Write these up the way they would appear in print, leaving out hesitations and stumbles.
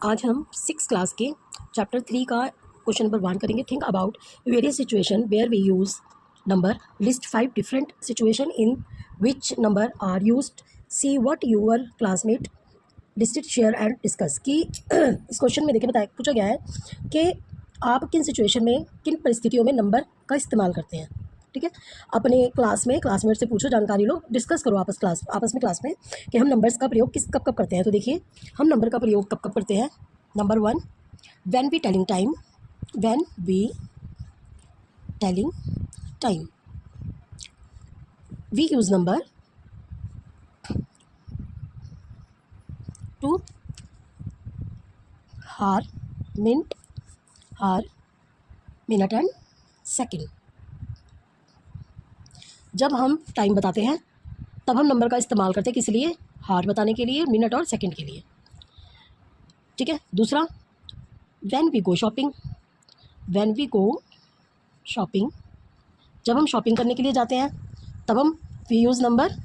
आज हम 6 क्लास के चैप्टर 3 का क्वेश्चन नंबर 1 करेंगे। Think about various situation where we use number, list 5 different situation in which number are used, see what your classmate listed, share and discuss. कि इस question में देखिए बताया पूछा गया है कि आप किन सिचुएशन में किन परिस्थितियों में नंबर का इस्तेमाल करते हैं। ठीक है, अपने क्लास में क्लासमेट से पूछो, जानकारी लो, डिस्कस करो आपस में क्लास में कि हम नंबर्स का प्रयोग किस कब कब करते हैं। तो देखिए हम नंबर का प्रयोग कब कब करते हैं। Number 1, when we telling time, when we telling time we use number to hour, minute and second. जब हम टाइम बताते हैं तब हम नंबर का इस्तेमाल करते हैं, किस लिए? हार बताने के लिए, मिनट और सेकंड के लिए। ठीक है। दूसरा, when we go shopping, when we go shopping, जब हम शॉपिंग करने के लिए जाते हैं तब हम we use number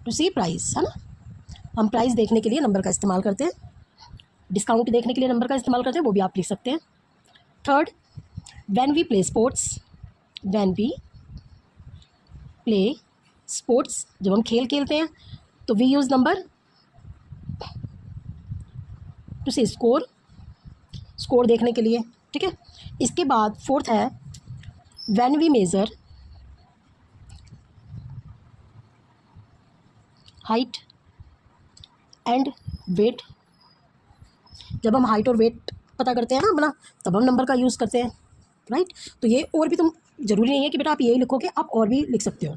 to see price, है ना। हम प्राइस देखने के लिए नंबर का इस्तेमाल करते हैं, डिस्काउंट देखने के लिए नंबर का इस्तेमाल करते हैं, वो भी आप लिख सकते हैं। Third, when we play sports, when we play sports, जब हम खेल खेलते हैं तो वी यूज़ नंबर टू से स्कोर देखने के लिए। ठीक है। इसके बाद फोर्थ है when we measure height and weight, जब हम हाइट और वेट पता करते हैं ना अपना, तब हम नंबर का यूज़ करते हैं, राइट। तो ये और भी, तुम ज़रूरी नहीं है कि बेटा आप यही लिखोगे, आप और भी लिख सकते हो,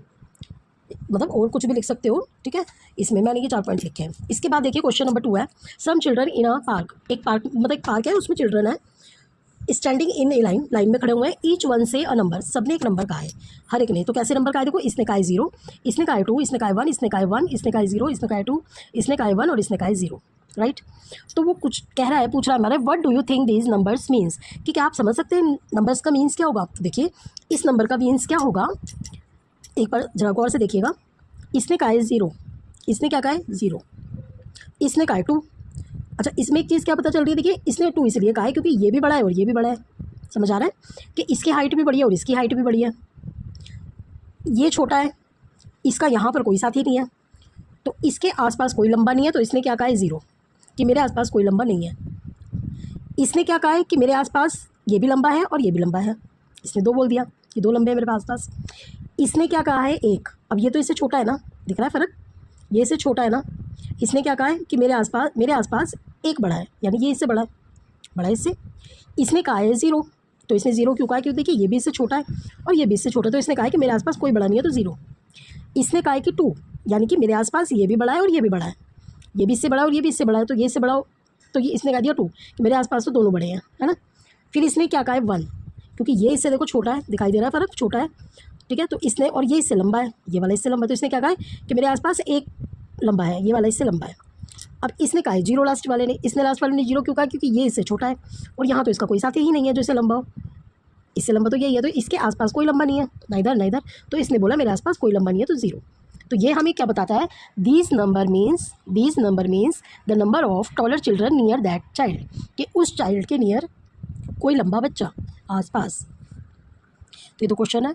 मतलब और कुछ भी लिख सकते हो। ठीक है, इसमें मैंने ये 4 पॉइंट लिखे हैं। इसके बाद देखिए क्वेश्चन नंबर 2 है, some children in a park, एक पार्क मतलब एक पार्क है, उसमें चिल्ड्रन है, स्टैंडिंग इन ए लाइन में खड़े हुए हैं, ईच वन से अ नंबर, सबने एक नंबर कहा है, हर एक ने। तो कैसे नंबर कहा है? देखो, इसने कहा है 0, इसने कहा है 2, इसने कहा है 1, इसने कहा है 1, इसने कहा है 0, इसने कहा है 2, इसने कहा है 1 और इसने कहा है 0, राइट। तो वो कुछ कह रहा है, पूछ रहा है हमारा, what do you think these numbers means, कि क्या आप समझ सकते हैं नंबर्स का मीन्स क्या होगा। तो देखिए इस नंबर का मीन्स क्या होगा, एक बार जरा गौर से देखिएगा। इसने कहा है 0, इसने क्या कहा है 0, इसने कहा है 2। अच्छा, इसमें एक चीज़ क्या पता चल रही है, देखिए इसने 2 इसलिए कहा है क्योंकि ये भी बड़ा है और ये भी बड़ा है। समझ आ रहा है कि इसकी हाइट भी बड़ी है और इसकी हाइट भी बड़ी है। ये छोटा है, इसका यहाँ पर कोई साथी नहीं है, तो इसके आसपास कोई लंबा नहीं है, तो इसने क्या कहा है 0, कि मेरे आसपास कोई लंबा नहीं है। इसने क्या कहा है कि मेरे आसपास ये भी लंबा है और ये भी लंबा है, इसने 2 बोल दिया कि 2 लंबे हैं मेरे आसपास। इसने क्या कहा है 1, अब ये तो इससे छोटा है ना, दिख रहा है फ़र्क, ये इससे छोटा है ना। इसने क्या कहा है कि मेरे आसपास एक बड़ा है, यानी ये इससे बड़ा है इससे। इसने कहा है 0, तो इसने 0 क्यों कहा है? क्योंकि देखिए ये भी इससे छोटा है और ये भी इससे छोटा है, तो इसने कहा है कि मेरे आसपास कोई बड़ा नहीं है, तो 0। इसने कहा है कि 2, यानी कि मेरे आसपास ये भी बड़ा है और ये भी बड़ा है, ये भी इससे बड़ा है और ये भी इससे बड़ा है, तो ये इससे बड़ा हो, तो ये इसने कहा दिया 2, कि मेरे आसपास तो दोनों बड़े हैं, है ना। फिर इसने क्या कहा है 1, क्योंकि ये इससे देखो छोटा है, दिखाई दे रहा है फ़र्क, छोटा है। ठीक है, तो इसने, और ये इससे लंबा है, ये वाला इससे लंबा है, तो इसने क्या कहा है कि मेरे आसपास एक लंबा है, ये वाला इससे लंबा है। अब इसने कहा है 0 लास्ट वाले ने, इसने लास्ट वाले ने 0 क्यों कहा? क्योंकि ये इससे छोटा है और यहाँ तो इसका कोई साथी ही नहीं है जो इससे लंबा हो, इससे लंबा तो यही है, तो इसके आसपास कोई लंबा नहीं है, ना इधर, तो इसने बोला मेरे आसपास कोई लंबा नहीं है, तो 0। तो ये हमें क्या बताता है, these number means the number of taller children near that child, कि उस चाइल्ड के नियर कोई लंबा बच्चा आसपास। तो ये तो क्वेश्चन है।